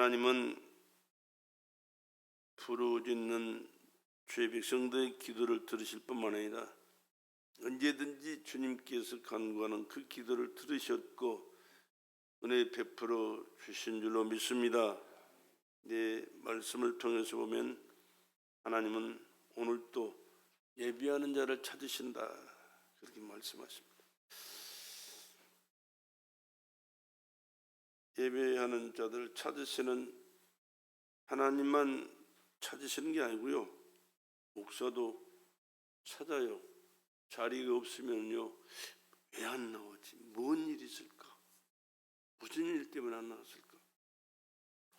하나님은 부르짖는 주의 백성들의 기도를 들으실 뿐만 아니라 언제든지 주님께서 간구하는 그 기도를 들으셨고 은혜 베풀어 주신 줄로 믿습니다. 네, 말씀을 통해서 보면 하나님은 오늘도 예비하는 자를 찾으신다, 그렇게 말씀하십니다. 예배하는 자들 찾으시는 하나님만 찾으시는 게 아니고요, 목사도 찾아요. 자리가 없으면요, 왜 안 나오지? 뭔 일이 있을까? 무슨 일 때문에 안 나왔을까?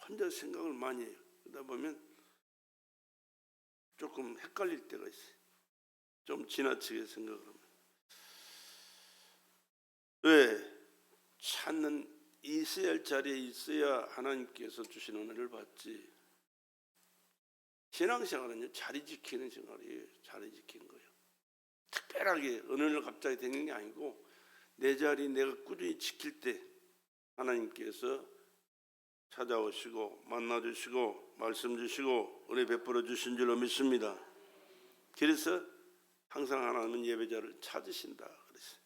혼자 생각을 많이 해요. 그러다 보면 조금 헷갈릴 때가 있어요. 좀 지나치게 생각을 하면. 왜? 찾는 있어야 할 자리에 있어야 하나님께서 주신 은혜를 받지. 신앙생활은요, 자리 지키는 생활이에요. 자리 지키는 거예요. 특별하게 은혜를 갑자기 되는 게 아니고 내 자리 내가 꾸준히 지킬 때 하나님께서 찾아오시고 만나주시고 말씀 주시고 은혜 베풀어 주신 줄로 믿습니다. 그래서 항상 하나님은 예배자를 찾으신다 그랬어요.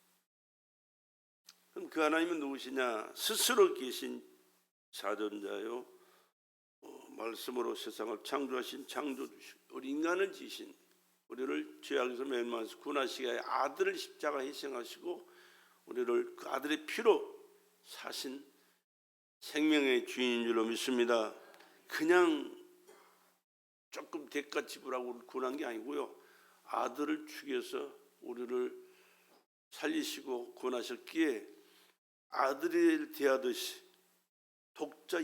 그럼 그 하나님은 누구시냐? 스스로 계신 자존자요, 말씀으로 세상을 창조하신 창조주시고 우리 인간을 지으신, 우리를 죄악에서 멸망해서 구원하시기 위해 아들을 십자가에 희생하시고 우리를 그 아들의 피로 사신 생명의 주인인 줄로 믿습니다. 그냥 조금 대가 지불하고 구원한 게 아니고요, 아들을 죽여서 우리를 살리시고 구원하셨기에 아들을 대하듯이 독자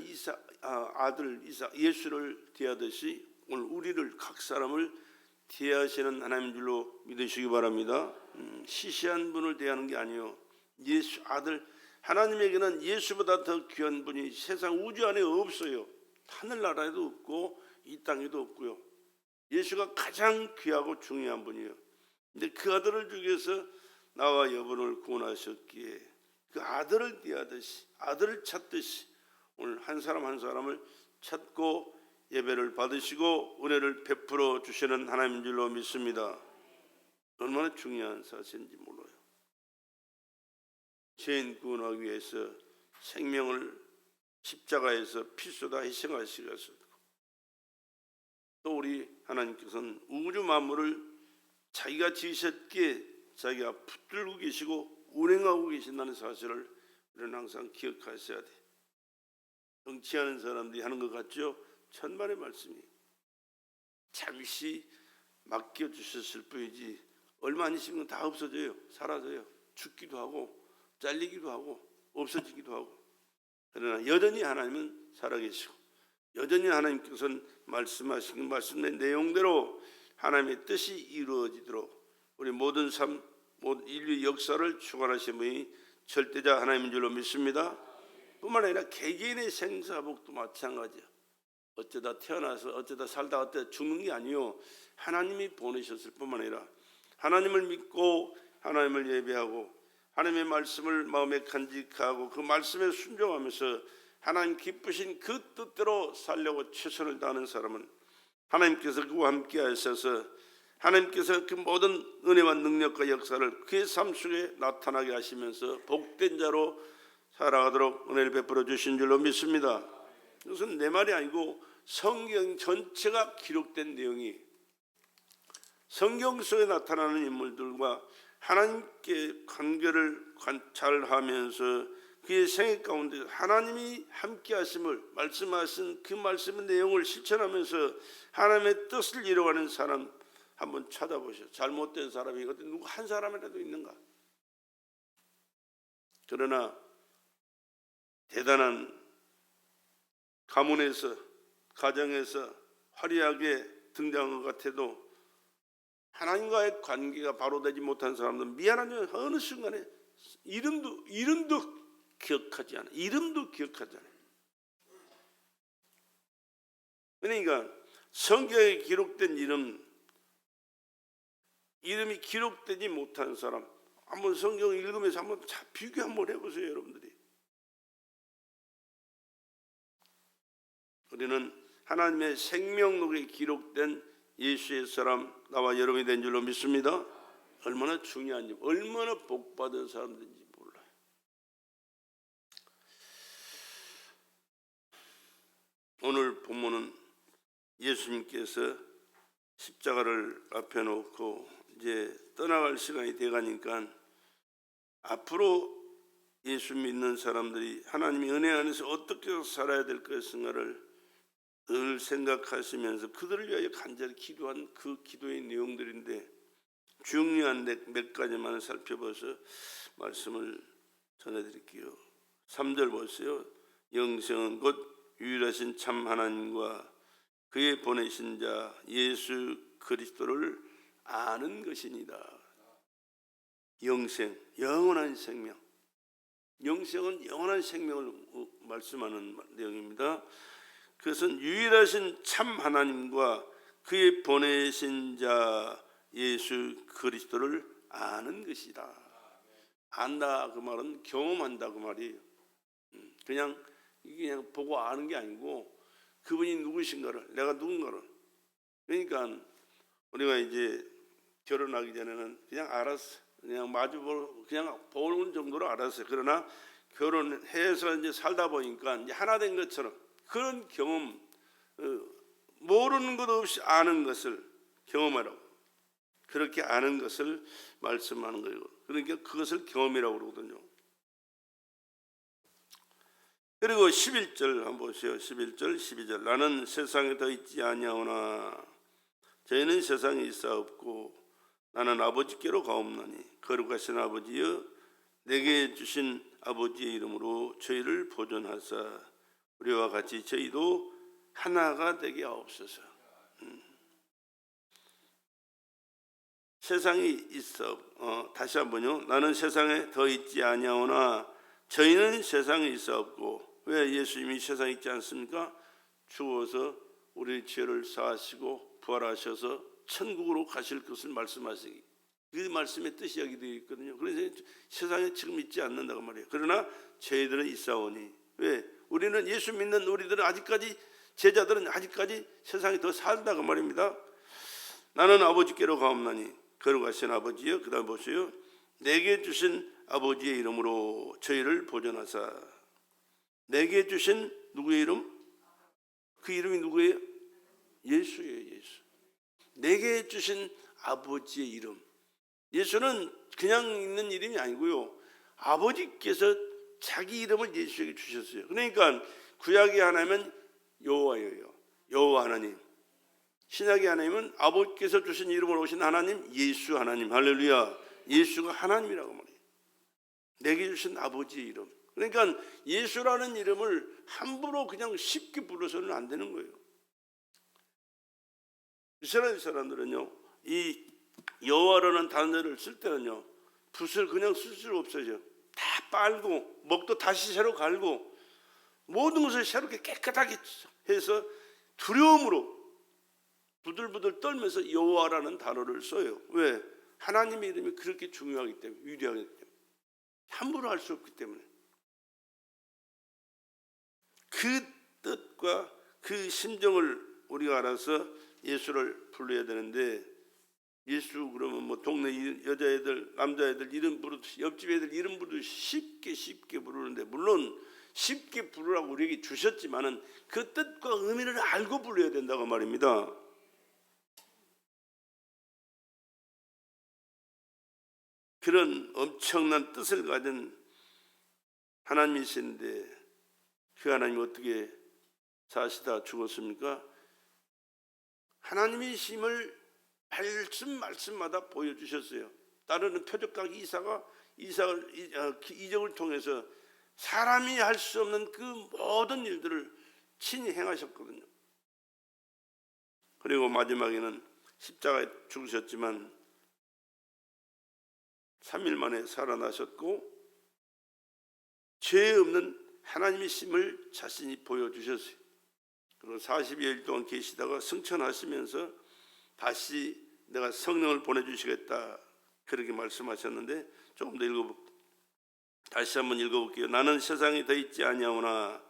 아들 예수를 대하듯이 오늘 우리를 각 사람을 대하시는 하나님인 줄로 믿으시기 바랍니다. 시시한 분을 대하는 게 아니에요. 예수 아들, 하나님에게는 예수보다 더 귀한 분이 세상 우주 안에 없어요. 하늘나라에도 없고 이 땅에도 없고요. 예수가 가장 귀하고 중요한 분이에요. 근데 그 아들을 죽여서 나와 여러분을 구원하셨기에 그 아들을 대하듯이, 아들을 찾듯이 오늘 한 사람 한 사람을 찾고 예배를 받으시고 은혜를 베풀어 주시는 하나님인 줄로 믿습니다. 얼마나 중요한 사실인지 몰라요. 죄인 구원하기 위해서 생명을 십자가에서 피 쏟아 희생하시겠어요. 또 우리 하나님께서는 우주 만물을 자기가 지으셨기에 자기가 붙들고 계시고 운행하고 계신다는 사실을 우리는 항상 기억하셔야 돼. 정치하는 사람들이 하는 것 같죠? 천만의 말씀이 잠시 맡겨주셨을 뿐이지 얼마 안 있으면 다 없어져요. 사라져요. 죽기도 하고 잘리기도 하고 없어지기도 하고. 그러나 여전히 하나님은 살아계시고 여전히 하나님께서는 말씀하신 말씀의 내용대로 하나님의 뜻이 이루어지도록 우리 모든 삶, 모든 인류 역사를 주관하신 분이 절대자 하나님인 줄로 믿습니다. 뿐만 아니라 개개인의 생사복도 마찬가지야. 어쩌다 태어나서 어쩌다 살다 어쩌다 죽는 게 아니요, 하나님이 보내셨을 뿐만 아니라 하나님을 믿고 하나님을 예배하고 하나님의 말씀을 마음에 간직하고 그 말씀에 순종하면서 하나님 기쁘신 그 뜻대로 살려고 최선을 다하는 사람은 하나님께서 그와 함께 하셔서 하나님께서 그 모든 은혜와 능력과 역사를 그의 삶 속에 나타나게 하시면서 복된 자로 살아가도록 은혜를 베풀어 주신 줄로 믿습니다. 이것은 내 말이 아니고 성경 전체가 기록된 내용이, 성경 속에 나타나는 인물들과 하나님께 관계를 관찰하면서 그의 생애 가운데 하나님이 함께 하심을 말씀하신 그 말씀의 내용을 실천하면서 하나님의 뜻을 이루어가는 사람 한번 찾아보세요. 잘못된 사람이 어디 누구 한 사람이라도 있는가? 그러나 대단한 가문에서 가정에서 화려하게 등장한 것 같아도 하나님과의 관계가 바로 되지 못한 사람들은 미안하지만 어느 순간에 이름도 기억하지 않아. 이름도 기억하지 않아. 그러니까 성경에 기록된 이름이 기록되지 못한 사람, 한번 성경을 읽으면서 한번 비교 한번 해보세요, 여러분들이. 우리는 하나님의 생명록에 기록된 예수의 사람, 나와 여러분이 된 줄로 믿습니다. 얼마나 중요한지, 얼마나 복받은 사람들인지 몰라요. 오늘 본문은 예수님께서 십자가를 앞에 놓고 이제 떠나갈 시간이 돼가니까 앞으로 예수 믿는 사람들이 하나님의 은혜 안에서 어떻게 살아야 될 것인가를 늘 생각하시면서 그들을 위하여 간절히 기도한 그 기도의 내용들인데 중요한 몇 가지만 살펴봐서 말씀을 전해드릴게요. 3절 보세요. 영생은 곧 유일하신 참 하나님과 그의 보내신 자 예수 그리스도를 아는 것이니라. 영생, 영원한 생명. 영생은 영원한 생명을 말씀하는 내용입니다. 그것은 유일하신 참 하나님과 그의 보내신 자 예수 그리스도를 아는 것이다. 안다 그 말은 경험한다 그 말이에요. 그냥 보고 아는 게 아니고 그분이 누구신가를, 내가 누군가를. 그러니까 우리가 이제 결혼하기 전에는 그냥 알았어. 그냥 마주보고 그냥 보는 정도로 알았어요. 그러나 결혼해서 이제 살다 보니까 이제 하나 된 것처럼 그런 경험, 모르는 것 없이 아는 것을 경험하라고. 그렇게 아는 것을 말씀하는 거예요. 그러니까 그것을 경험이라고 그러거든요. 그리고 11절 한번 보세요. 11절, 12절. 나는 세상에 더 있지 아니하오나 저희는 세상에 있사옵고 나는 아버지께로 가옵나니 거룩하신 아버지여 내게 주신 아버지의 이름으로 저희를 보존하사 우리와 같이 저희도 하나가 되게 하옵소서. 세상에 있어. 다시 한번요. 나는 세상에 더 있지 아니하오나 저희는 세상에 있사옵고. 왜 예수님이 세상에 있지 않습니까? 죽어서 우리의 죄를 사하시고 부활하셔서 천국으로 가실 것을 말씀하시기, 그 말씀의 뜻이 여기 되어 있거든요. 그래서 세상에 지금 있지 않는다고 말이에요. 그러나 저희들은 있사오니. 왜? 우리는 예수 믿는 우리들은 아직까지, 제자들은 아직까지 세상에 더 산다고 말입니다. 나는 아버지께로 가옵나니 거룩하신 아버지여. 그 다음 보세요. 내게 주신 아버지의 이름으로 저희를 보존하사. 내게 주신 누구의 이름? 그 이름이 누구예요? 예수예요. 예수. 내게 주신 아버지의 이름. 예수는 그냥 있는 이름이 아니고요, 아버지께서 자기 이름을 예수에게 주셨어요. 그러니까 구약의 하나님은 여호와예요. 여호와 하나님. 신약의 하나님은 아버지께서 주신 이름으로 오신 하나님, 예수 하나님. 할렐루야. 예수가 하나님이라고 말해요. 내게 주신 아버지의 이름. 그러니까 예수라는 이름을 함부로 그냥 쉽게 불러서는 안 되는 거예요. 이스라엘 사람들은요, 이 여호와라는 단어를 쓸 때는요, 붓을 그냥 쓸 수 없어요. 다 빨고 목도 다시 새로 갈고 모든 것을 새롭게 깨끗하게 해서 두려움으로 부들부들 떨면서 여호와라는 단어를 써요. 왜? 하나님의 이름이 그렇게 중요하기 때문에, 위대하기 때문에, 함부로 할 수 없기 때문에. 그 뜻과 그 심정을 우리가 알아서 예수를 불러야 되는데, 예수 그러면 뭐 동네 여자애들, 남자애들 이름 부르듯이, 옆집 애들 이름 부르듯이 쉽게 부르는데, 물론 쉽게 부르라고 우리에게 주셨지만은 그 뜻과 의미를 알고 불러야 된다고 말입니다. 그런 엄청난 뜻을 가진 하나님이신데 그 하나님이 어떻게 사시다 죽었습니까? 하나님의 힘을 말씀마다 보여주셨어요. 따르는 표적각 이적을 통해서 사람이 할 수 없는 그 모든 일들을 친히 행하셨거든요. 그리고 마지막에는 십자가에 죽으셨지만 3일 만에 살아나셨고 죄 없는 하나님의 힘을 자신이 보여주셨어요. 그리고 40여일 동안 계시다가 승천하시면서 다시 내가 성령을 보내주시겠다 그렇게 말씀하셨는데, 조금 더 다시 한번 읽어볼게요. 나는 세상에 더 있지 아니하오나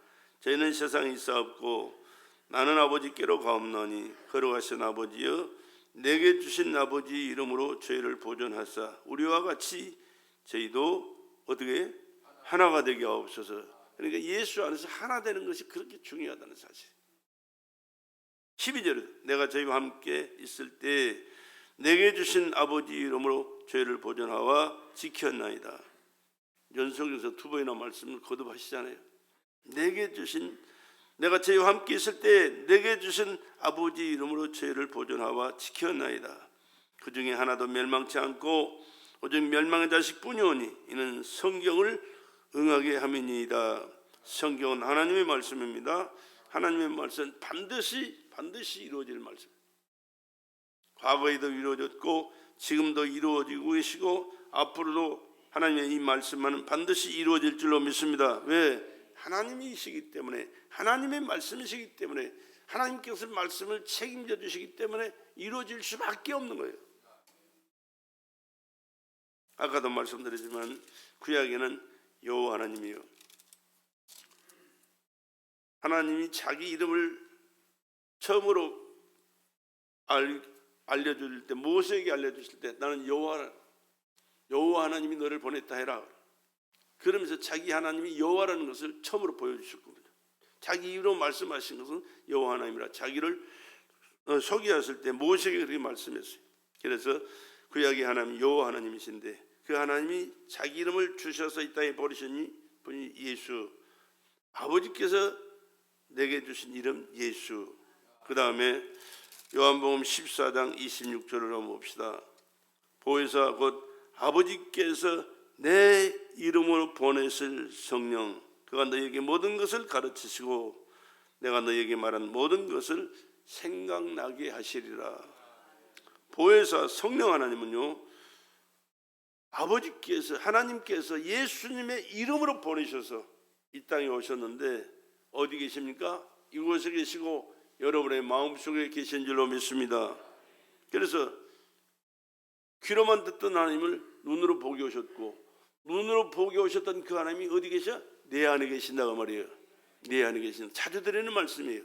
저희는 세상에 있사옵고 나는 아버지께로 가옵나니 걸어가신 아버지여 내게 주신 아버지 이름으로 저희를 보존하사 우리와 같이 저희도 어떻게 하나가 되게 하옵소서. 그러니까 예수 안에서 하나 되는 것이 그렇게 중요하다는 사실. 12절에 내가 저희와 함께 있을 때 내게 주신 아버지 이름으로 저희를 보존하와 지켰나이다. 연속해서 두 번이나 말씀을 거듭하시잖아요. 내가 저희와 함께 있을 때 내게 주신 아버지 이름으로 저희를 보존하와 지켰나이다. 그 중에 하나도 멸망치 않고 오직 멸망의 자식뿐이오니 이는 성경을 응하게 함이니이다. 성경은 하나님의 말씀입니다. 하나님의 말씀은 반드시 이루어질 말씀. 과거에도 이루어졌고 지금도 이루어지고 계시고 앞으로도 하나님의 이 말씀만은 반드시 이루어질 줄로 믿습니다. 왜? 하나님이시기 때문에, 하나님의 말씀이시기 때문에, 하나님께서 말씀을 책임져 주시기 때문에 이루어질 수밖에 없는 거예요. 아까도 말씀드렸지만 구약에는 여호와 하나님이요, 하나님이 자기 이름을 처음으로 알려줄 때, 모세에게 알려주실 때 나는 여호와 하나님이 너를 보냈다 해라. 그러면서 자기 하나님이 여호와라는 것을 처음으로 보여주실 겁니다. 자기 이름으로 말씀하신 것은 여호와 하나님이라 자기를 소개하실 때 모세에게 그렇게 말씀했어요. 그래서 구약의 하나님 여호와 하나님이신데 그 하나님이 자기 이름을 주셔서 이 땅에 보내신 분이 예수, 아버지께서 내게 주신 이름 예수. 그 다음에 요한복음 14장 26절을 한번 봅시다. 보혜사 곧 아버지께서 내 이름으로 보내실 성령, 그가 너에게 모든 것을 가르치시고 내가 너에게 말한 모든 것을 생각나게 하시리라. 보혜사 성령 하나님은요, 아버지께서, 하나님께서 예수님의 이름으로 보내셔서 이 땅에 오셨는데 어디 계십니까? 이곳에 계시고 여러분의 마음속에 계신 줄로 믿습니다. 그래서 귀로만 듣던 하나님을 눈으로 보게 오셨고, 눈으로 보게 오셨던 그 하나님이 어디 계셔? 내 안에 계신다고 말이에요. 내 안에 계신다. 자주 드리는 말씀이에요.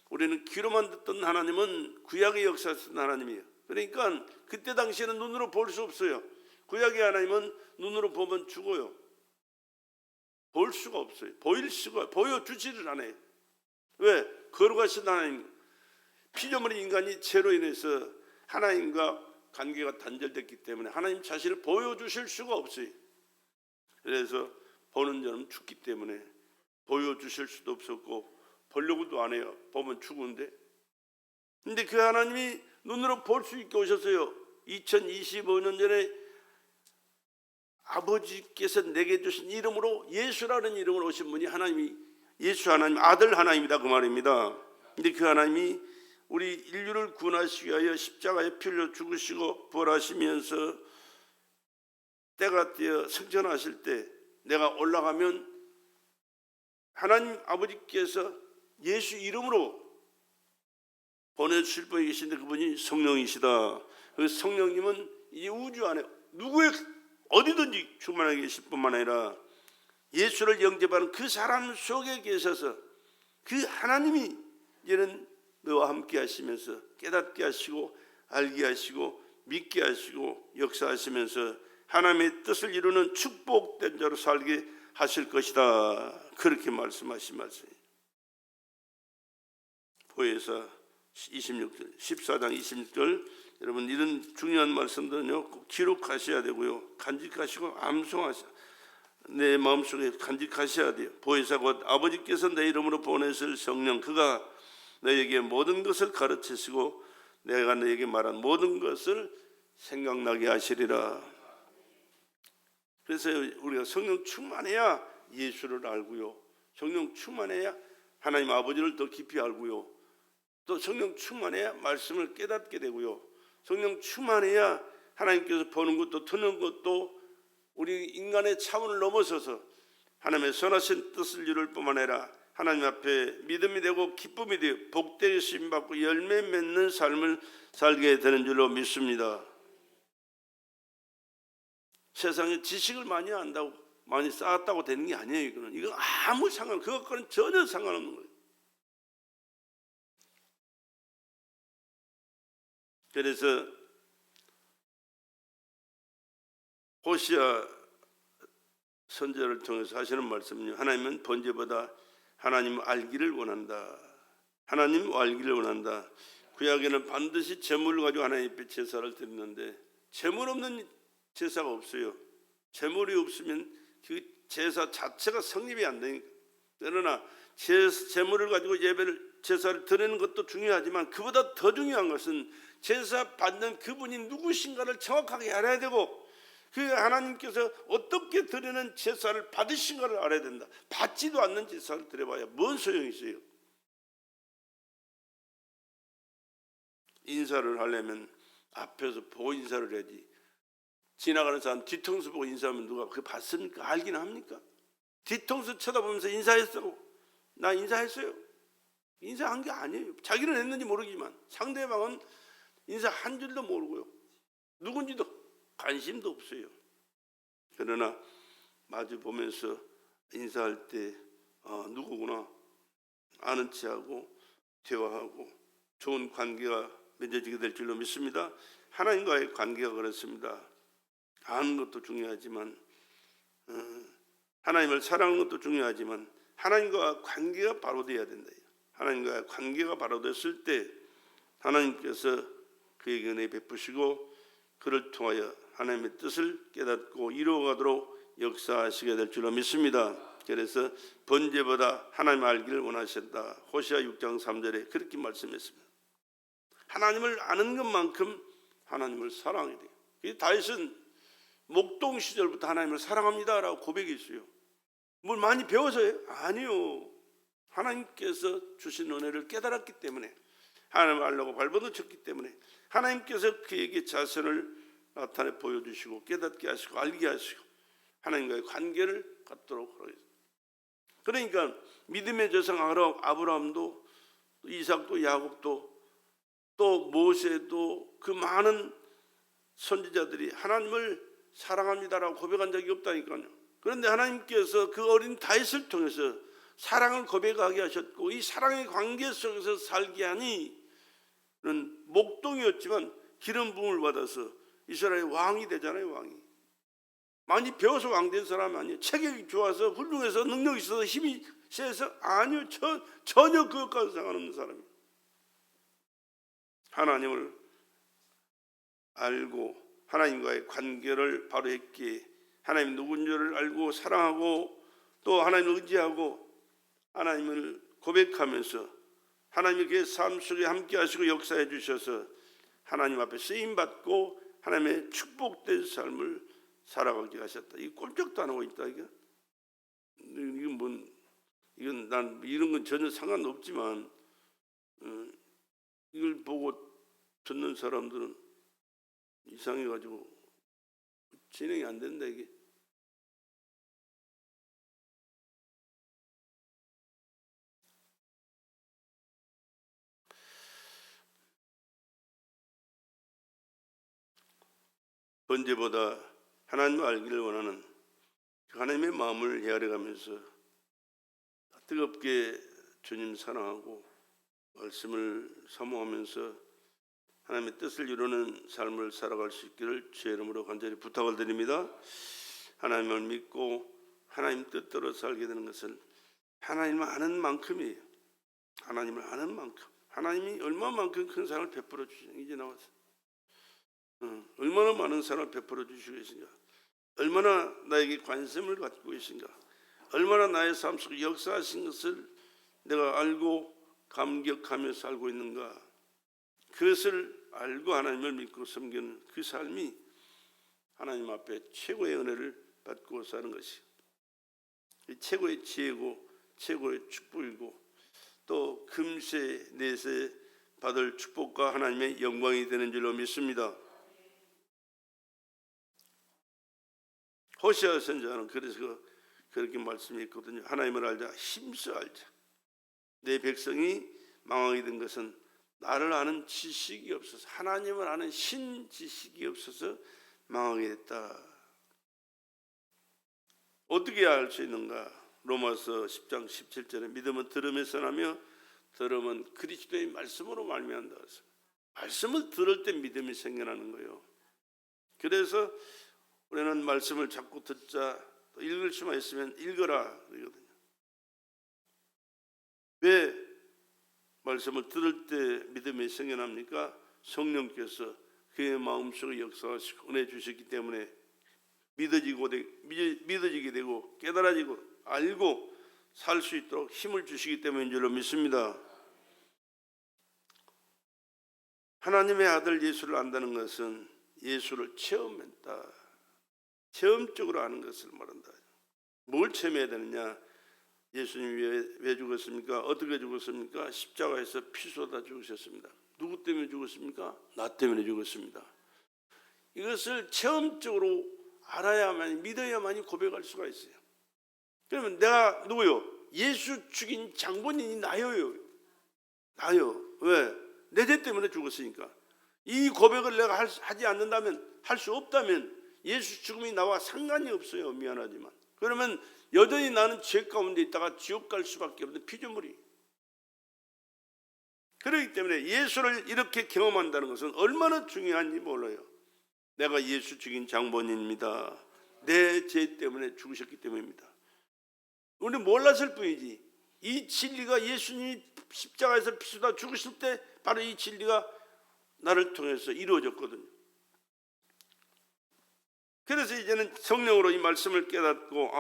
우리는 귀로만 듣던 하나님은 구약의 역사에 쓰는 하나님이에요. 그러니까 그때 당시에는 눈으로 볼 수 없어요. 구약의 하나님은 눈으로 보면 죽어요. 볼 수가 없어요. 보여주지를 않아요. 왜? 거룩하신 하나님, 피조물인 인간이 죄로 인해서 하나님과 관계가 단절됐기 때문에 하나님 자신을 보여주실 수가 없어요. 그래서 보는 자는 죽기 때문에 보여주실 수도 없었고 보려고도 안 해요. 보면 죽은데. 근데 그 하나님이 눈으로 볼 수 있게 오셨어요. 2025년 전에 아버지께서 내게 주신 이름으로, 예수라는 이름으로 오신 분이 하나님이, 예수 하나님, 아들 하나님이다 그 말입니다. 근데 그 하나님이 우리 인류를 구원하시기 위하여 십자가에 피 흘려 죽으시고 부활하시면서 때가 되어 승천하실 때 내가 올라가면 하나님 아버지께서 예수 이름으로 보내주실 분이 계신데 그분이 성령이시다. 그 성령님은 이 우주 안에 누구의 어디든지 충만하게 계실 뿐만 아니라 예수를 영접하는 그 사람 속에 계셔서 그 하나님이 이제는 너와 함께 하시면서 깨닫게 하시고 알게 하시고 믿게 하시고 역사하시면서 하나님의 뜻을 이루는 축복된 자로 살게 하실 것이다. 그렇게 말씀하신 말씀이에요. 보혜사 26절, 14장 26절, 여러분 이런 중요한 말씀들은요 꼭 기록하셔야 되고요, 간직하시고 암송하셔야, 내 마음속에 간직하셔야 돼요. 보혜사 곧 아버지께서 내 이름으로 보내실 성령, 그가 너에게 모든 것을 가르치시고 내가 너에게 말한 모든 것을 생각나게 하시리라. 그래서 우리가 성령 충만해야 예수를 알고요, 성령 충만해야 하나님 아버지를 더 깊이 알고요, 또 성령 충만해야 말씀을 깨닫게 되고요, 성령 충만해야 하나님께서 보는 것도 듣는 것도 우리 인간의 차원을 넘어서서 하나님의 선하신 뜻을 이룰 뿐만 아니라 하나님 앞에 믿음이 되고 기쁨이 되어 복되게 쓰임받고 열매 맺는 삶을 살게 되는 줄로 믿습니다. 세상에 지식을 많이 안다고 많이 쌓았다고 되는 게 아니에요. 이건 아무 그것과는 전혀 상관없는 거예요. 그래서 호시아 선지자를 통해서 하시는 말씀은요, 하나님은 번제보다 하나님 알기를 원한다. 하나님 알기를 원한다. 구약에는 반드시 제물을 가지고 하나님 앞에 제사를 드리는데 제물 없는 제사가 없어요. 제물이 없으면 그 제사 자체가 성립이 안 되니까. 그러나 제물을 가지고 제사를 드리는 것도 중요하지만 그보다 더 중요한 것은 제사 받는 그분이 누구신가를 정확하게 알아야 되고, 그 하나님께서 어떻게 드리는 제사를 받으신가를 알아야 된다. 받지도 않는 제사를 드려봐야 뭔 소용이 있어요. 인사를 하려면 앞에서 보고 인사를 해야지. 지나가는 사람 뒤통수 보고 인사하면 누가 그거 봤습니까? 알긴 합니까? 뒤통수 쳐다보면서 인사했어. 나 인사했어요. 인사한 게 아니에요. 자기는 했는지 모르지만 상대방은 인사 한 줄도 모르고요. 누군지도 관심도 없어요. 그러나 마주 보면서 인사할 때 누구구나 아는 체하고 대화하고 좋은 관계가 맺어지게 될 줄로 믿습니다. 하나님과의 관계가 그렇습니다. 아는 것도 중요하지만 하나님을 사랑하는 것도 중요하지만 하나님과 관계가 바로 돼야 된다. 하나님과 관계가 바로 됐을 때 하나님께서 그에게 은혜 베푸시고 그를 통하여 하나님의 뜻을 깨닫고 이루어가도록 역사하시게 될 줄로 믿습니다. 그래서 번제보다 하나님 알기를 원하셨다. 호시아 6장 3절에 그렇게 말씀했습니다. 하나님을 아는 것만큼 하나님을 사랑해야 돼요. 다윗은 목동 시절부터 하나님을 사랑합니다라고 고백했어요. 뭘 많이 배워서요? 아니요. 하나님께서 주신 은혜를 깨달았기 때문에, 하나님을 알려고 발버둥 쳤기 때문에 하나님께서 그에게 자신을 나타내 보여주시고 깨닫게 하시고 알게 하시고 하나님과의 관계를 갖도록 하겠습니다. 그러니까 믿음의 조상 아브라함도 이삭도 야곱도 또 모세도 그 많은 선지자들이 하나님을 사랑합니다라고 고백한 적이 없다니까요. 그런데 하나님께서 그 어린 다윗을 통해서 사랑을 고백하게 하셨고 이 사랑의 관계 속에서 살게 하니 그는 목동이었지만 기름 부음을 받아서 이스라엘 왕이 되잖아요. 왕이 많이 배워서 왕 된 사람 아니에요. 체격이 좋아서 훌륭해서 능력이 있어서 힘이 세서 아니요. 전혀 그것과는 상관없는 사람이에요. 하나님을 알고 하나님과의 관계를 바로 했기에 하나님 누군지를 알고 사랑하고 또 하나님을 의지하고 하나님을 고백하면서 하나님이 그의 삶 속에 함께 하시고 역사해 주셔서 하나님 앞에 쓰임받고 하나님의 축복된 삶을 살아가게 하셨다. 이 꼼짝도 안 하고 있다. 이건 난 이런 건 전혀 상관없지만 이걸 보고 듣는 사람들은 이상해가지고 진행이 안 된다 이게. 번제보다 하나님을 알기를 원하는 하나님의 마음을 헤아려가면서 뜨겁게 주님 사랑하고 말씀을 사모하면서 하나님의 뜻을 이루는 삶을 살아갈 수 있기를 주의 이름으로 간절히 부탁을 드립니다. 하나님을 믿고 하나님 뜻대로 살게 되는 것은 하나님을 아는 만큼이에요. 하나님을 아는 만큼, 하나님이 얼마만큼 큰 사랑을 베풀어 주시는 이제 나와서 얼마나 많은 사랑을 베풀어 주시고 계신가, 얼마나 나에게 관심을 갖고 계신가, 얼마나 나의 삶 속에 역사하신 것을 내가 알고 감격하며 살고 있는가, 그것을 알고 하나님을 믿고 섬기는 그 삶이 하나님 앞에 최고의 은혜를 받고 사는 것이 최고의 지혜고 최고의 축복이고 또 금세 내세 받을 축복과 하나님의 영광이 되는 줄로 믿습니다. 호시아 선지자는 그래서 그렇게 말씀했거든요. 하나님을 알자, 힘써 알자. 내 백성이 망하게 된 것은 나를 아는 지식이 없어서, 하나님을 아는 신지식이 없어서 망하게 됐다. 어떻게 알 수 있는가? 로마서 10장 17절에 믿음은 들음에서 나며 들음은 그리스도의 말씀으로 말미암는다. 말씀을 들을 때 믿음이 생겨나는 거예요. 그래서 우리는 말씀을 자꾸 듣자, 또 읽을 수만 있으면 읽어라 그러거든요. 왜 말씀을 들을 때 믿음이 생겨납니까? 성령께서 그의 마음속에 역사하시고 은혜 주셨기 때문에 믿어지게 되고 깨달아지고 알고 살 수 있도록 힘을 주시기 때문인 줄로 믿습니다. 하나님의 아들 예수를 안다는 것은 예수를 체험했다, 체험적으로 아는 것을 말한다. 뭘 체험해야 되느냐? 예수님이 왜 죽었습니까? 어떻게 죽었습니까? 십자가에서 피 쏟아 죽으셨습니다. 누구 때문에 죽었습니까? 나 때문에 죽었습니다. 이것을 체험적으로 알아야만, 믿어야만이 고백할 수가 있어요. 그러면 내가 누구요? 예수 죽인 장본인이 나요. 나요. 왜? 내 죄 때문에 죽었으니까. 이 고백을 내가 하지 않는다면, 할 수 없다면 예수 죽음이 나와 상관이 없어요. 미안하지만. 그러면 여전히 나는 죄 가운데 있다가 지옥 갈 수밖에 없는 피조물이. 그렇기 때문에 예수를 이렇게 경험한다는 것은 얼마나 중요한지 몰라요. 내가 예수 죽인 장본인입니다. 내 죄 때문에 죽으셨기 때문입니다. 우리는 몰랐을 뿐이지, 이 진리가 예수님이 십자가에서 피 쏟아 죽으실 때 바로 이 진리가 나를 통해서 이루어졌거든요. 그래서 이제는 성령으로 이 말씀을 깨닫고,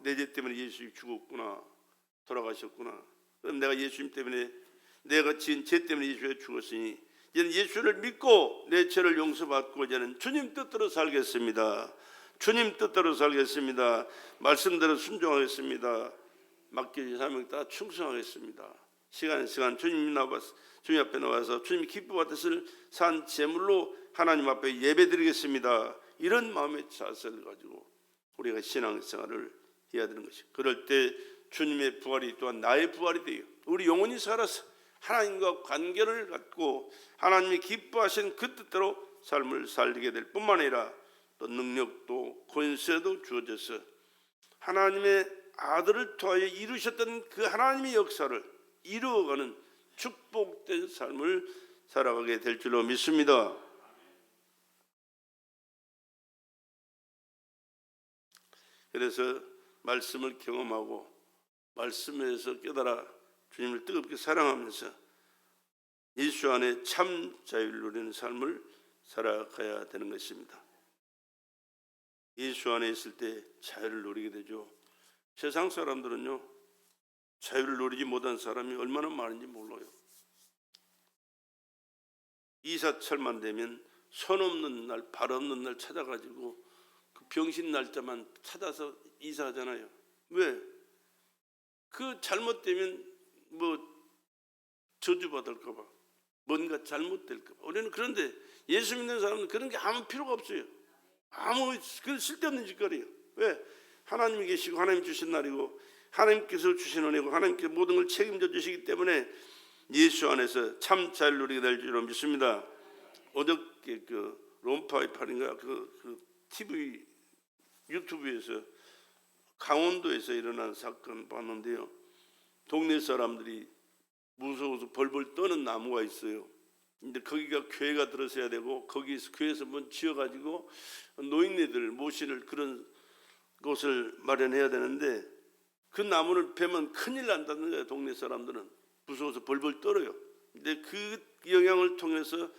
내 죄 때문에 예수님이 죽었구나, 돌아가셨구나. 그럼 내가 예수님 때문에, 내가 지은 죄 때문에 예수가 죽었으니 이제는 예수를 믿고 내 죄를 용서받고 이제는 주님 뜻대로 살겠습니다. 주님 뜻대로 살겠습니다. 말씀대로 순종하겠습니다. 맡겨진 사명 따라 충성하겠습니다. 시간 주님 앞에 나와서 주님 기뻐받으실 산 제물로 하나님 앞에 예배드리겠습니다. 이런 마음의 자세를 가지고 우리가 신앙생활을 해야 되는 것이. 그럴 때 주님의 부활이 또한 나의 부활이 돼요. 우리 영혼이 살아서 하나님과 관계를 갖고 하나님이 기뻐하신 그 뜻대로 삶을 살게 될 뿐만 아니라 또 능력도 권세도 주어져서 하나님의 아들을 통하여 이루셨던 그 하나님의 역사를 이루어가는 축복된 삶을 살아가게 될 줄로 믿습니다. 그래서 말씀을 경험하고 말씀에서 깨달아 주님을 뜨겁게 사랑하면서 예수 안에 참 자유를 누리는 삶을 살아가야 되는 것입니다. 예수 안에 있을 때 자유를 누리게 되죠. 세상 사람들은요, 자유를 누리지 못한 사람이 얼마나 많은지 몰라요. 이사철만 되면 손 없는 날, 발 없는 날 찾아가지고 그 병신 날짜만 찾아서 이사하잖아요. 왜? 그 잘못되면 저주받을까 봐, 뭔가 잘못될까 봐. 우리는 그런데 예수 믿는 사람은 그런 게 아무 필요가 없어요. 그 쓸데없는 짓거리예요. 왜? 하나님이 계시고 하나님 주신 날이고 하나님께서 주신 은혜고 하나님께서 모든 걸 책임져 주시기 때문에 예수 안에서 참 잘 누리게 될 줄로 믿습니다. 어저께 그 롬파이팔인가 그 TV 유튜브에서 강원도에서 일어난 사건 봤는데요. 동네 사람들이 무서워서 벌벌 떠는 나무가 있어요. 근데 거기가 교회가 들어서야 되고 거기에서 교회에서 뭐 지어가지고 노인네들 모실 그런 곳을 마련해야 되는데 그 나무를 베면 큰일 난다는 거예요. 동네 사람들은 무서워서 벌벌 떨어요. 근데 그 영향을 통해서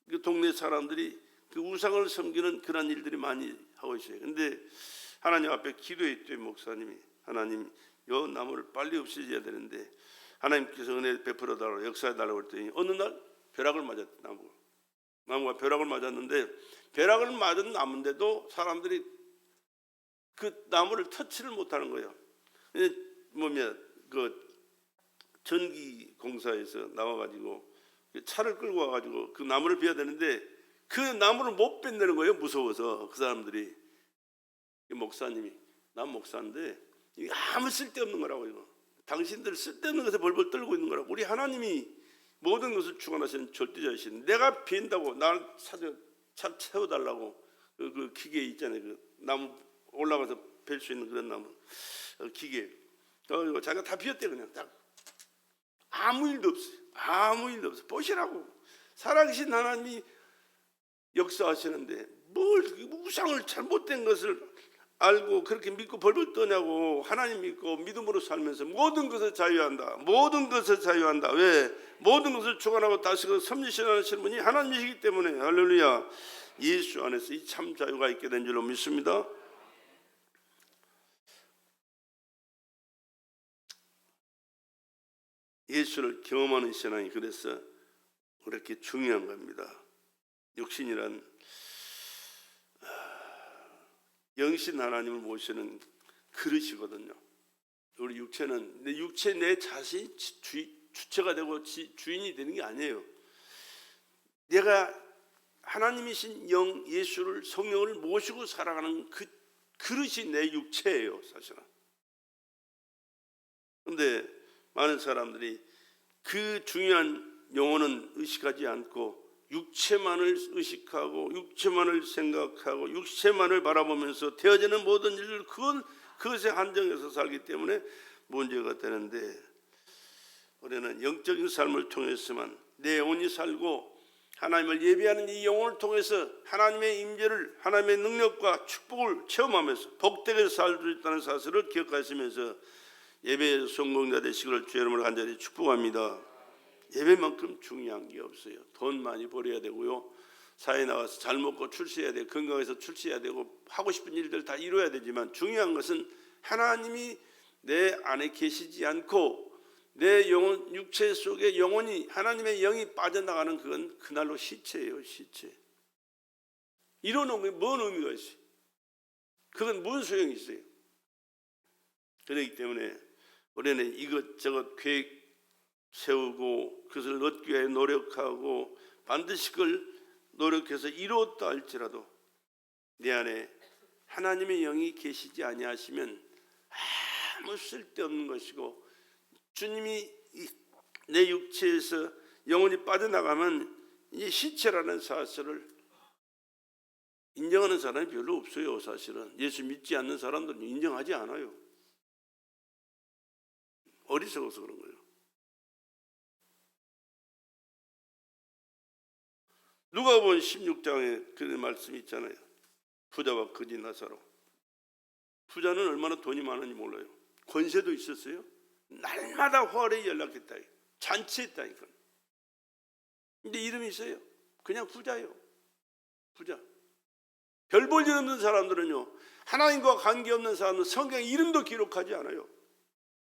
그 동네 사람들이 그 우상을 섬기는 그런 일들이 많이 하고 있어요. 근데 하나님 앞에 기도했대요. 목사님이 하나님 이 나무를 빨리 없애줘야 되는데 하나님께서 은혜 베풀어 달라고 역사해 달라고 했더니 어느 날 벼락을 맞았대. 나무가 벼락을 맞았는데 벼락을 맞은 나무인데도 사람들이 그 나무를 터치를 못하는 거예요. 그 전기 공사에서 나와가지고 차를 끌고 와가지고 그 나무를 베야 되는데 그 나무를 못 뺀다는 거예요. 무서워서. 그 사람들이. 목사님이 난 목사인데 이게 아무 쓸데없는 거라고. 이거 당신들 쓸데없는 것에 벌벌 떨고 있는 거라고. 우리 하나님이 모든 것을 주관하시는 절대자이신 내가 벤다고 날 차 채워달라고 그 기계 있잖아요. 그 나무 올라가서 벨 수 있는 그런 나무 기계 이거 자기가 다 비웠대. 그냥 딱 아무 일도 없어요. 아무 일도 없어. 보시라고. 살아계신 하나님이 역사하시는데 뭘 우상을 잘못된 것을 알고 그렇게 믿고 벌벌 떠냐고. 하나님 믿고 믿음으로 살면서 모든 것을 자유한다. 모든 것을 자유한다. 왜? 모든 것을 주관하고 다스리고 섭리시하시는 분이 하나님이시기 때문에. 할렐루야. 예수 안에서 이 참 자유가 있게 된 줄로 믿습니다. 예수를 경험하는 신앙이 그래서 그렇게 중요한 겁니다. 육신이란 영신 하나님을 모시는 그릇이거든요. 우리 육체는 내 육체 내 자신이 주체가 되고 주인이 되는 게 아니에요. 내가 하나님이신 영 예수를 성령을 모시고 살아가는 그 그릇이 내 육체예요, 사실은. 그런데 많은 사람들이 그 중요한 영혼은 의식하지 않고 육체만을 의식하고 육체만을 생각하고 육체만을 바라보면서 되어지는 모든 일을 그것에 한정해서 살기 때문에 문제가 되는데, 우리는 영적인 삶을 통해서만 내 영혼이 살고 하나님을 예배하는 이 영혼을 통해서 하나님의 임재를, 하나님의 능력과 축복을 체험하면서 복되게 살 수 있다는 사실을 기억하시면서 예배에서 성공자 되시기를 주의 이름으로 간절히 축복합니다. 예배만큼 중요한 게 없어요. 돈 많이 벌어야 되고요, 사회에 나가서 잘 먹고 출세해야 되고 건강해서 출세해야 되고 하고 싶은 일들 다 이루어야 되지만, 중요한 것은 하나님이 내 안에 계시지 않고 내 영혼, 육체 속에 영혼이, 하나님의 영이 빠져나가는, 그건 그날로 시체예요. 시체. 이러는 게 뭔 의미가 있어요? 그건 무슨 소용이 있어요? 그렇기 때문에 우리는 이것저것 계획 세우고 그것을 얻기 위해 노력하고 반드시 그걸 노력해서 이루었다 할지라도 내 안에 하나님의 영이 계시지 아니하시면 아무 쓸데없는 것이고, 주님이 내 육체에서 영혼이 빠져나가면 이 시체라는 사실을 인정하는 사람이 별로 없어요. 사실은 예수 믿지 않는 사람들은 인정하지 않아요. 어리석어서 그런 거예요. 누가복음 16장에 그런 말씀이 있잖아요. 부자와 거지 나사로. 부자는 얼마나 돈이 많은지 몰라요. 권세도 있었어요. 날마다 화례에 연락했다. 잔치했다니까. 근데 이름이 있어요. 그냥 부자예요. 부자. 별 볼 일 없는 사람들은요, 하나님과 관계없는 사람은 성경에 이름도 기록하지 않아요.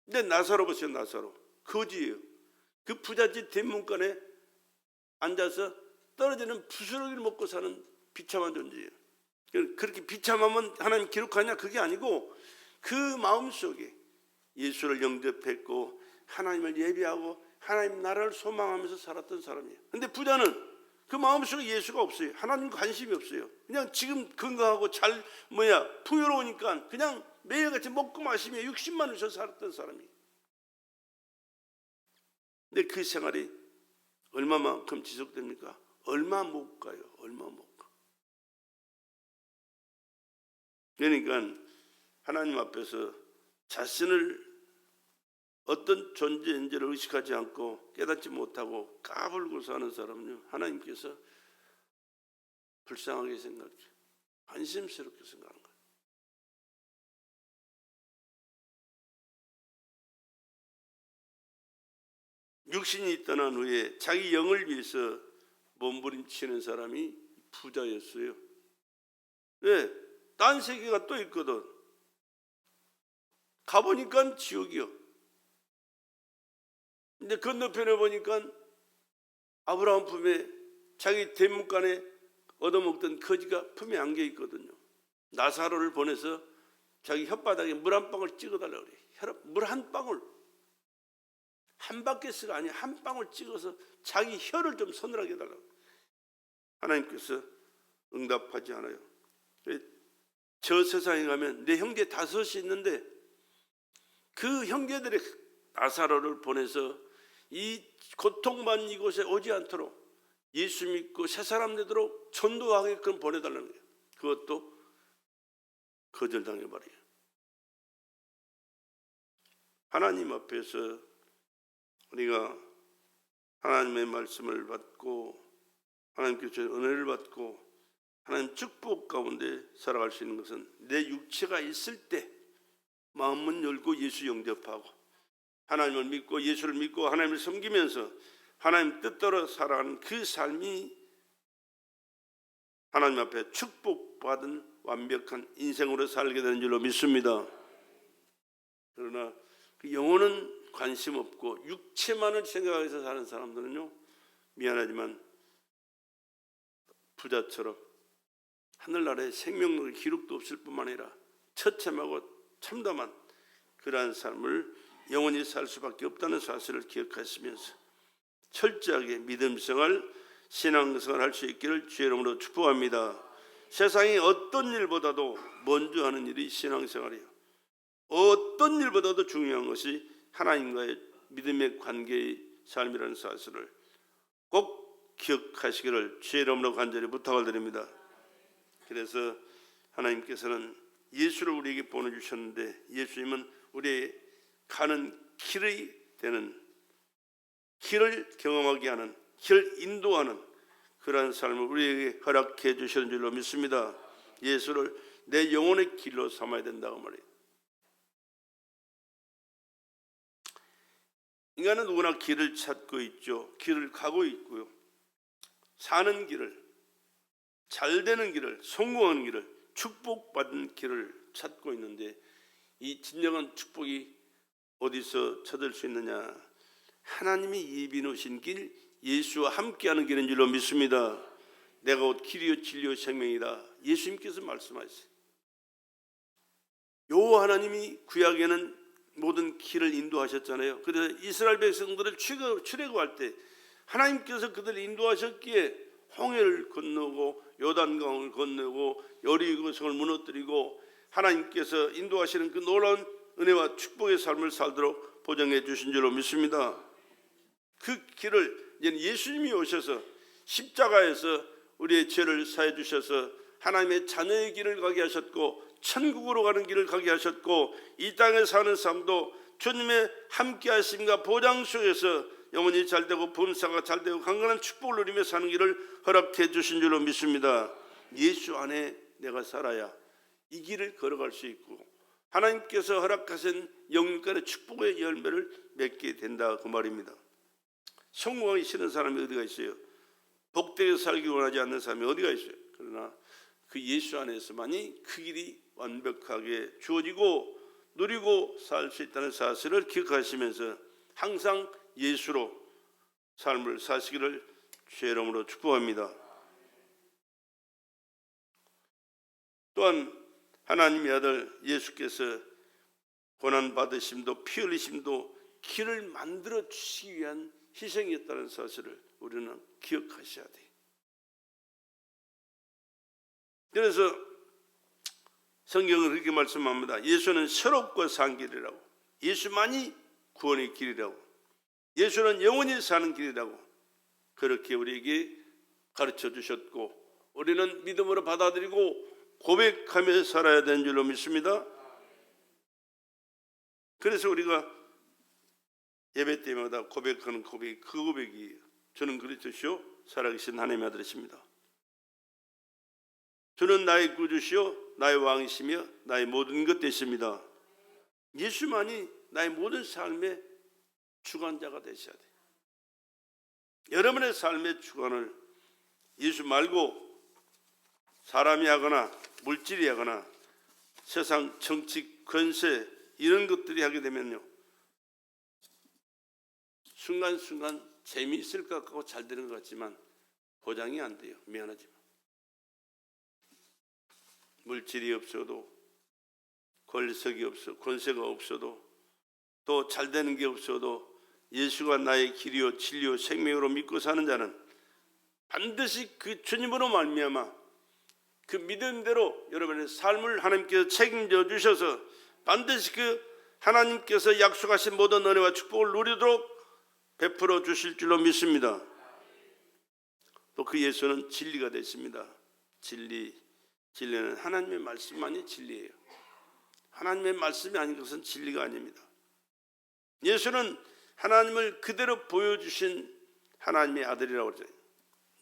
근데 나사로 보세요. 나사로 거지예요. 그 부잣집 대문간에 앉아서 떨어지는 부스러기를 먹고 사는 비참한 존재예요. 그렇게 비참하면 하나님 기록하냐? 그게 아니고 그 마음속에 예수를 영접했고 하나님을 예배하고 하나님 나라를 소망하면서 살았던 사람이에요. 근데 부자는 그 마음속에 예수가 없어요. 하나님 관심이 없어요. 그냥 지금 건강하고 잘 풍요로우니까 그냥 매일같이 먹고 마시며 60만 원을 살았던 사람이에요. 근데 그 생활이 얼마만큼 지속됩니까? 얼마 못 가요. 얼마 못 가. 그러니까 하나님 앞에서 자신을 어떤 존재인지를 의식하지 않고 깨닫지 못하고 까불고 사는 사람은요, 하나님께서 불쌍하게 생각해요. 안심스럽게 생각하는 거예요. 육신이 떠난 후에 자기 영을 위해서 몸부림치는 사람이 부자였어요. 왜? 딴 세계가 또 있거든. 가보니까 지옥이요. 근데 건너편에 보니까 아브라함 품에 자기 대문간에 얻어먹던 거지가 품에 안겨 있거든요. 나사로를 보내서 자기 혓바닥에 물 한 방울 찍어달라고 그래요. 물 한 방울. 한 바켓스가 아니야. 한 방울 찍어서 자기 혀를 좀 서늘하게 해달라고. 하나님께서 응답하지 않아요. 저 세상에 가면 내 형제 5이 있는데 그 형제들의 나사로를 보내서 이 고통받는 이곳에 오지 않도록 예수 믿고 새 사람 되도록 전도하게끔 보내달라는 거예요. 그것도 거절당해버려요. 하나님 앞에서 우리가 하나님의 말씀을 받고 하나님께서 은혜를 받고 하나님 축복 가운데 살아갈 수 있는 것은 내 육체가 있을 때 마음은 열고 예수 영접하고 하나님을 믿고 예수를 믿고 하나님을 섬기면서 하나님 뜻대로 살아가는 그 삶이 하나님 앞에 축복받은 완벽한 인생으로 살게 되는 줄로 믿습니다. 그러나 그 영혼은 관심 없고 육체만을 생각해서 사는 사람들은요, 미안하지만 부자처럼 하늘나라에 생명력의 기록도 없을 뿐만 아니라 처참하고 참담한 그러한 삶을 영원히 살 수밖에 없다는 사실을 기억하시면서 철저하게 믿음생활, 신앙생활 할 수 있기를 주의 이름으로 축복합니다. 세상이 어떤 일보다도 먼저 하는 일이 신앙생활이에요. 어떤 일보다도 중요한 것이 하나님과의 믿음의 관계의 삶이라는 사실을 꼭 기억하시기를 주의 이름으로 간절히 부탁을 드립니다. 그래서 하나님께서는 예수를 우리에게 보내주셨는데 예수님은 우리의 가는 길이 되는, 길을 경험하게 하는, 길을 인도하는 그러한 삶을 우리에게 허락해 주시는 줄로 믿습니다. 예수를 내 영혼의 길로 삼아야 된다고 말해요. 인간은 누구나 길을 찾고 있죠. 길을 가고 있고요. 사는 길을, 잘 되는 길을, 성공하는 길을, 축복받은 길을 찾고 있는데 이 진정한 축복이 어디서 찾을 수 있느냐? 하나님이 예비해 놓으신 길, 예수와 함께하는 길인 줄로 믿습니다. 내가 곧 길이요 진리요 생명이다. 예수님께서 말씀하셨어요. 여호와 하나님이 구약에는 모든 길을 인도하셨잖아요. 그래서 이스라엘 백성들을 출애굽할 때 하나님께서 그들을 인도하셨기에 홍해를 건너고 요단강을 건너고 여리고 성을 무너뜨리고 하나님께서 인도하시는 그 놀라운 은혜와 축복의 삶을 살도록 보장해 주신 줄로 믿습니다. 그 길을 예수님이 오셔서 십자가에서 우리의 죄를 사해 주셔서 하나님의 자녀의 길을 가게 하셨고 천국으로 가는 길을 가게 하셨고 이 땅에 사는 삶도 주님의 함께 하심과 보장 속에서 영원히 잘되고 범사가 잘되고 강건한 축복을 누리며 사는 길을 허락해 주신 줄로 믿습니다. 예수 안에 내가 살아야 이 길을 걸어갈 수 있고 하나님께서 허락하신 영육간의 축복의 열매를 맺게 된다 그 말입니다. 성공하기 싫은 사람이 어디가 있어요? 복되게 살기 원하지 않는 사람이 어디가 있어요? 그러나 그 예수 안에서만이 그 길이 완벽하게 주어지고 누리고 살 수 있다는 사실을 기억하시면서 항상 예수로 삶을 사시기를 주의 이름으로 축복합니다. 또한 하나님의 아들 예수께서 고난받으심도 피 흘리심도 길을 만들어 주시기 위한 희생이었다는 사실을 우리는 기억하셔야 돼요. 그래서 성경은 그렇게 말씀합니다. 예수는 새롭고 산 길이라고, 예수만이 구원의 길이라고, 예수는 영원히 사는 길이라고 그렇게 우리에게 가르쳐 주셨고 우리는 믿음으로 받아들이고 고백하며 살아야 되는 줄로 믿습니다. 그래서 우리가 예배 때마다 고백하는 고백이 그 고백이에요. 저는 그리스도시요 살아계신 하나님의 아들이십니다. 저는 나의 구주시요 나의 왕이시며 나의 모든 것 되십니다. 예수만이 나의 모든 삶의 주관자가 되셔야 돼요. 여러분의 삶의 주관을 예수 말고 사람이 하거나 물질이 하거나 세상 정치 권세 이런 것들이 하게 되면요 순간순간 재미있을 것 같고 잘 되는 것 같지만 보장이 안 돼요. 미안하지만 물질이 없어도 권력이 없어 권세가 없어도 또 잘 되는 게 없어도 예수가 나의 길이요 진리요 생명으로 믿고 사는 자는 반드시 그 주님으로 말미암아 그 믿음대로 여러분의 삶을 하나님께서 책임져 주셔서 반드시 그 하나님께서 약속하신 모든 은혜와 축복을 누리도록 베풀어 주실 줄로 믿습니다. 또 그 예수는 진리가 되십니다. 진리는 하나님의 말씀만이 진리예요. 하나님의 말씀이 아닌 것은 진리가 아닙니다. 예수는 하나님을 그대로 보여주신 하나님의 아들이라고 그러죠.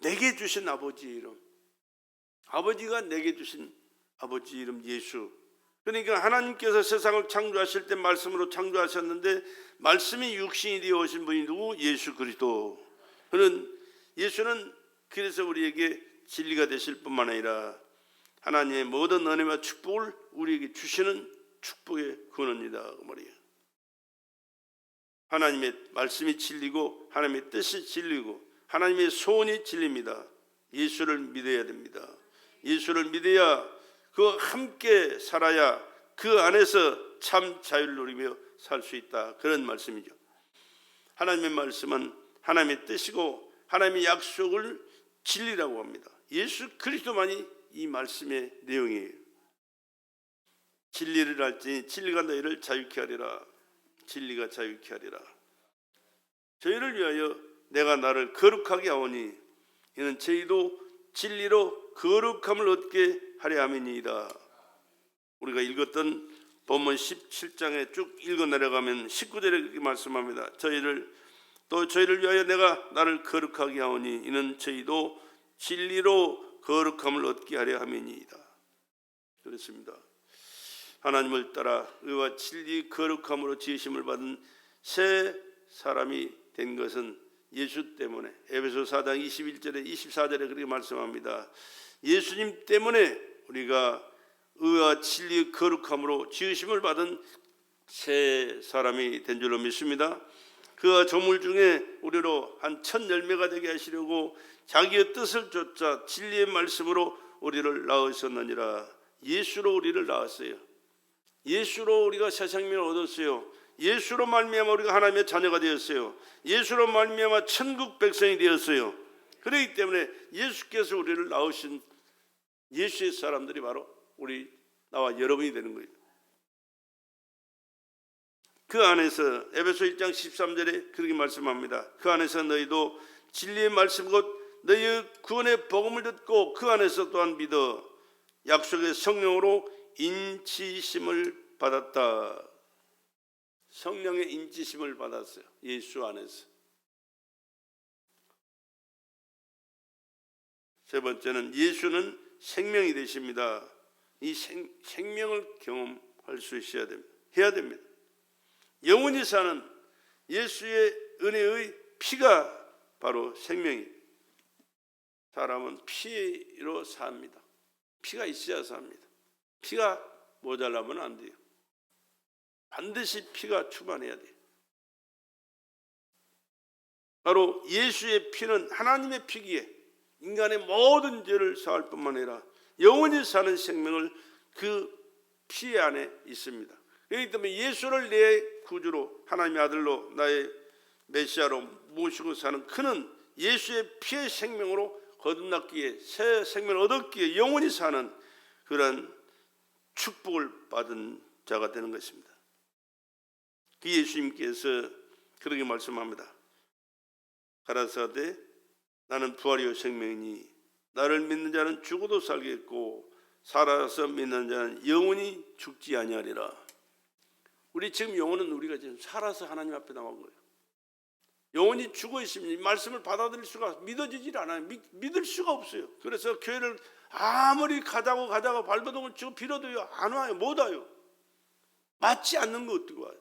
내게 주신 아버지의 이름, 아버지가 내게 주신 아버지 이름 예수. 그러니까 하나님께서 세상을 창조하실 때 말씀으로 창조하셨는데 말씀이 육신이 되어 오신 분이 누구? 예수 그리스도. 그는 예수는 그래서 우리에게 진리가 되실 뿐만 아니라 하나님의 모든 은혜와 축복을 우리에게 주시는 축복의 근원이다 그 말이에요. 하나님의 말씀이 진리고 하나님의 뜻이 진리고 하나님의 소원이 진리입니다. 예수를 믿어야 됩니다. 예수를 믿어야 그와 함께 살아야 그 안에서 참 자유를 누리며 살 수 있다. 그런 말씀이죠. 하나님의 말씀은 하나님의 뜻이고 하나님의 약속을 진리라고 합니다. 예수 그리스도만이 이 말씀의 내용이에요. 진리를 알지니 진리가 너희를 자유케 하리라. 진리가 자유케 하리라. 저희를 위하여 내가 나를 거룩하게 하오니 이는 저희도 진리로 거룩함을 얻게 하려 함이니이다. 우리가 읽었던 본문 17장에 쭉 읽어 내려가면 19절에 그렇게 말씀합니다. 저희를 위하여 내가 나를 거룩하게 하오니 이는 저희도 진리로 거룩함을 얻게 하려 함이니이다. 그렇습니다. 하나님을 따라 의와 진리 거룩함으로 지으심을 받은 새 사람이 된 것은 예수 때문에 에베소 4장 21절에 24절에 그렇게 말씀합니다. 예수님 때문에 우리가 의와 진리의 거룩함으로 지으심을 받은 새 사람이 된 줄로 믿습니다. 그가 조물 중에 우리로 한 첫 열매가 되게 하시려고 자기의 뜻을 쫓아 진리의 말씀으로 우리를 낳으셨느니라. 예수로 우리를 낳았어요. 예수로 우리가 새 생명을 얻었어요. 예수로 말미암아 우리가 하나님의 자녀가 되었어요. 예수로 말미암아 천국 백성이 되었어요. 그렇기 때문에 예수께서 우리를 낳으신 예수의 사람들이 바로 우리 나와 여러분이 되는 거예요. 그 안에서 에베소 1장 13절에 그렇게 말씀합니다. 그 안에서 너희도 진리의 말씀 곧 너희의 구원의 복음을 듣고 그 안에서 또한 믿어 약속의 성령으로 인치심을 받았다. 성령의 인치심을 받았어요. 예수 안에서. 세 번째는 예수는 생명이 되십니다. 이 생명을 경험할 수 있어야 됩니다. 해야 됩니다. 영원히 사는 예수의 은혜의 피가 바로 생명이에요. 사람은 피로 삽니다. 피가 있어야 삽니다. 피가 모자라면 안 돼요. 반드시 피가 충만해야 돼요. 바로 예수의 피는 하나님의 피기에 인간의 모든 죄를 사할 뿐만 아니라 영원히 사는 생명을 그 피 안에 있습니다. 그렇기 때문에 예수를 내 구주로 하나님의 아들로 나의 메시아로 모시고 사는 그는 예수의 피의 생명으로 거듭났기에 새 생명을 얻었기에 영원히 사는 그런 축복을 받은 자가 되는 것입니다. 그 예수님께서 그렇게 말씀합니다. 가라사대 나는 부활이요 생명이니 나를 믿는 자는 죽어도 살겠고 살아서 믿는 자는 영원히 죽지 아니하리라. 우리 지금 영혼은 우리가 지금 살아서 하나님 앞에 나온 거예요. 영혼이 죽어 있습니다. 말씀을 받아들일 수가 믿어지질 않아요. 믿을 수가 없어요. 그래서 교회를 아무리 가자고 발버둥을 치고 빌어도요 안 와요. 못 와요. 맞지 않는 거 어떻게 와요?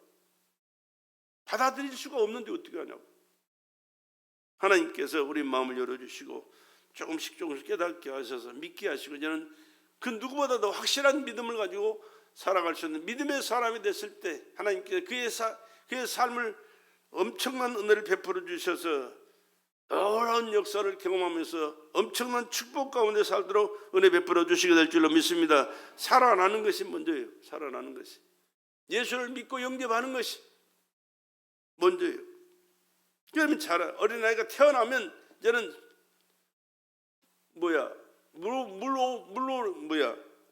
받아들일 수가 없는데 어떻게 하냐고. 하나님께서 우리 마음을 열어주시고 조금씩 깨닫게 하셔서 믿게 하시고 저는 그 누구보다도 확실한 믿음을 가지고 살아갈 수 있는 믿음의 사람이 됐을 때 하나님께서 그의 삶을 엄청난 은혜를 베풀어 주셔서 놀라운 역사를 경험하면서 엄청난 축복 가운데 살도록 은혜 베풀어 주시게 될 줄로 믿습니다. 살아나는 것이 먼저예요. 살아나는 것이. 예수를 믿고 영접하는 것이 먼저예요. 그러면 어린아이가 태어나면 저는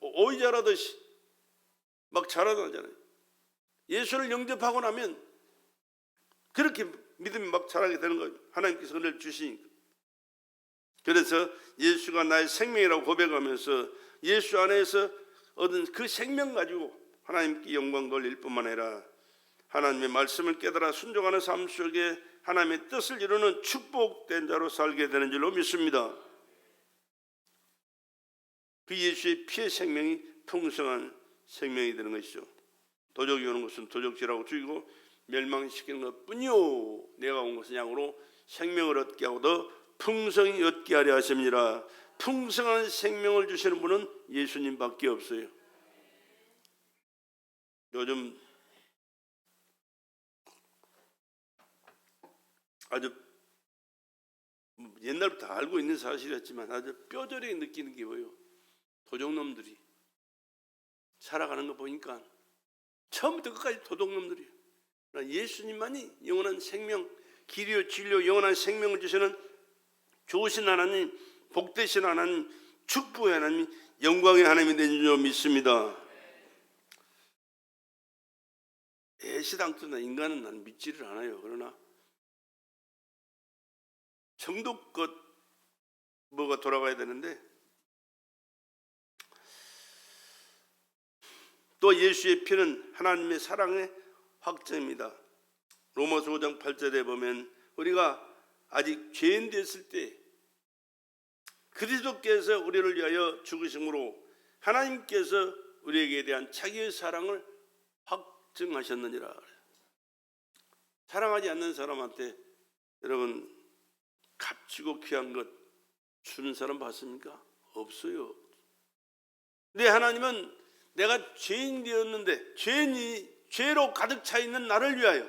오이 자라듯이 막 자라나잖아요. 예수를 영접하고 나면 그렇게 믿음이 막 자라게 되는 거예요. 하나님께서 은혜를 주시니까. 그래서 예수가 나의 생명이라고 고백하면서 예수 안에서 얻은 그 생명 가지고 하나님께 영광 돌릴 뿐만 아니라 하나님의 말씀을 깨달아 순종하는 삶 속에 하나님의 뜻을 이루는 축복된 자로 살게 되는 줄로 믿습니다. 그 예수의 피의 생명이 풍성한 생명이 되는 것이죠. 도적이 오는 것은 도적질하고 죽이고 멸망시키는 것뿐이요, 내가 온 것은 양으로 생명을 얻게 하고 더 풍성히 얻게 하려 하십니다. 풍성한 생명을 주시는 분은 예수님밖에 없어요. 요즘 아주 옛날부터 알고 있는 사실이었지만 아주 뼈저리게 느끼는 게 뭐예요? 도적놈들이 살아가는 거 보니까 처음부터 끝까지 도둑놈들이에요. 예수님만이 영원한 생명, 길이요 진리요 영원한 생명을 주시는 좋으신 하나님, 복되신 하나님, 축복의 하나님, 영광의 하나님이 된 줄 믿습니다. 애시당초나 인간은 난 믿지를 않아요. 그러나 정도껏 뭐가 돌아가야 되는데, 또 예수의 피는 하나님의 사랑의 확증입니다. 로마서 5장 8절에 보면 우리가 아직 죄인 됐을 때 그리스도께서 우리를 위하여 죽으심으로 하나님께서 우리에게 대한 자기의 사랑을 확증하셨느니라. 사랑하지 않는 사람한테 여러분 값지고 귀한 것 주는 사람 봤습니까? 없어요. 근데 하나님은 내가 죄인 되었는데 죄로 가득 차 있는 나를 위하여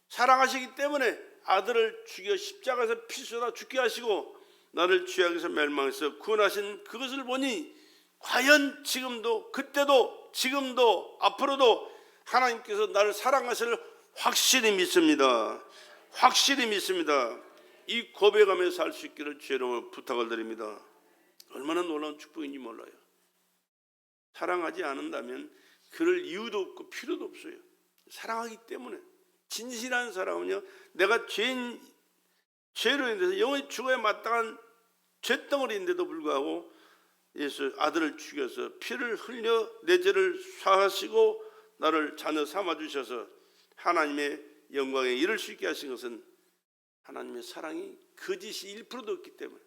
사랑하시기 때문에 아들을 죽여 십자가에서 피 쏟아 죽게 하시고 나를 죄악에서 멸망해서 구원하신 그것을 보니 과연 지금도 그때도 지금도 앞으로도 하나님께서 나를 사랑하실 확실히 믿습니다. 확실히 믿습니다. 이 고백하며 살 수 있기를 주의로 부탁을 드립니다. 얼마나 놀라운 축복인지 몰라요. 사랑하지 않는다면 그럴 이유도 없고 필요도 없어요. 사랑하기 때문에. 진실한 사랑은요, 내가 죄로 인해서 영원히 죽어야 마땅한 죄덩어리인데도 불구하고 예수 아들을 죽여서 피를 흘려 내 죄를 사하시고 나를 자녀 삼아주셔서 하나님의 영광에 이를 수 있게 하신 것은 하나님의 사랑이 거짓이 1%도 없기 때문에,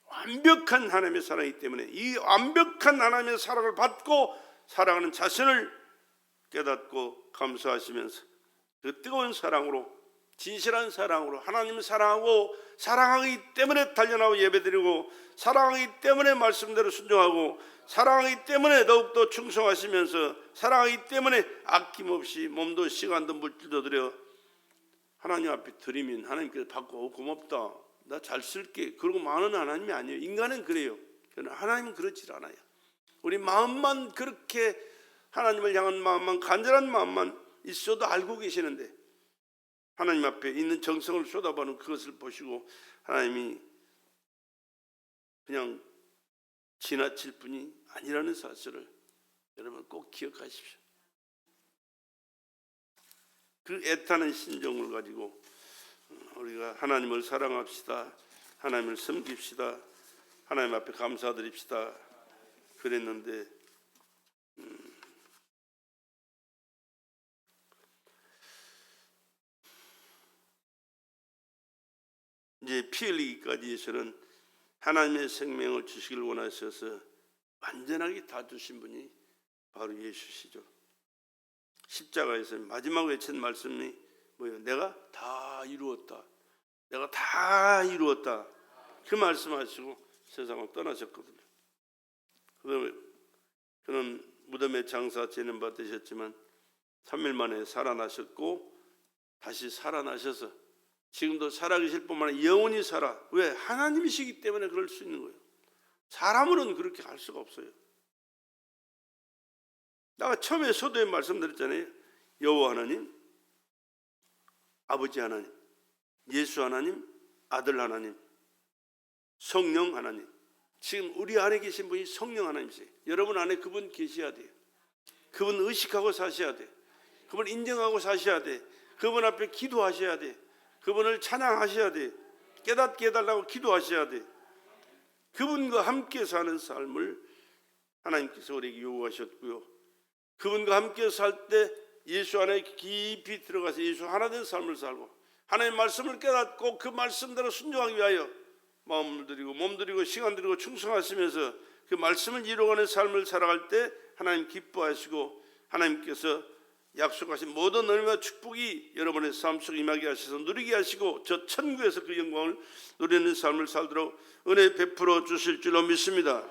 완벽한 하나님의 사랑이기 때문에 이 완벽한 하나님의 사랑을 받고 사랑하는 자신을 깨닫고 감사하시면서 그 뜨거운 사랑으로, 진실한 사랑으로 하나님을 사랑하고 사랑하기 때문에 달려나와 예배드리고 사랑하기 때문에 말씀대로 순종하고 사랑하기 때문에 더욱더 충성하시면서 사랑하기 때문에 아낌없이 몸도 시간도 물질도 드려 하나님 앞에 드리면 하나님께서 받고 고맙다, 나 잘 쓸게, 그러고 많은 하나님이 아니에요. 인간은 그래요. 그러나 하나님은 그렇지 않아요. 우리 마음만 그렇게 하나님을 향한 마음만, 간절한 마음만 있어도 알고 계시는데 하나님 앞에 있는 정성을 쏟아부는 그것을 보시고 하나님이 그냥 지나칠 뿐이 아니라는 사실을 여러분 꼭 기억하십시오. 그 애타는 심정을 가지고 우리가 하나님을 사랑합시다, 하나님을 섬깁시다, 하나님 앞에 감사드립시다 그랬는데 이제 피 흘리기까지 예수는 하나님의 생명을 주시길 원하셔서 완전하게 다 주신 분이 바로 예수시죠. 십자가에서 마지막 외친 말씀이 뭐예요? 내가 다 이루었다. 내가 다 이루었다. 그 말씀하시고 세상을 떠나셨거든요. 그는 무덤에 장사 지낸 바 되셨지만 3일 만에 살아나셨고 다시 살아나셔서 지금도 살아계실 뿐만 아니라 영원히 살아. 왜? 하나님이시기 때문에 그럴 수 있는 거예요. 사람으로는 그렇게 할 수가 없어요. 내가 처음에 서두에 말씀드렸잖아요. 여호와 하나님, 아버지 하나님, 예수 하나님, 아들 하나님, 성령 하나님. 지금 우리 안에 계신 분이 성령 하나님이세요. 여러분 안에 그분 계셔야 돼요. 그분 의식하고 사셔야 돼요. 그분 인정하고 사셔야 돼요. 그분 앞에 기도하셔야 돼요. 그분을 찬양하셔야 돼요. 깨닫게 해달라고 기도하셔야 돼요. 그분과 함께 사는 삶을 하나님께서 우리에게 요구하셨고요. 그분과 함께 살 때 예수 안에 깊이 들어가서 예수 하나 된 삶을 살고 하나님의 말씀을 깨닫고 그 말씀대로 순종하기 위하여 마음을 드리고 몸 드리고 시간 드리고 충성하시면서 그 말씀을 이루어가는 삶을 살아갈 때 하나님 기뻐하시고 하나님께서 약속하신 모든 은혜와 축복이 여러분의 삶 속에 임하게 하셔서 누리게 하시고 저 천국에서 그 영광을 누리는 삶을 살도록 은혜 베풀어 주실 줄로 믿습니다.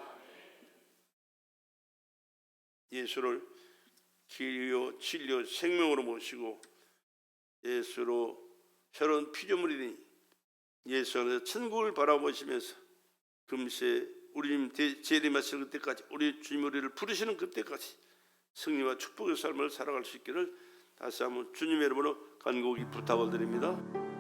예수를 길이요 진리요 생명으로 모시고 예수로 새로운 피조물이니 예수 안에서 천국을 바라보시면서 금세 우리 주님 재림하실 그때까지 우리 주님 우리를 부르시는 그때까지 승리와 축복의 삶을 살아갈 수 있기를 다시 한번 주님의 이름으로 간곡히 부탁을 드립니다.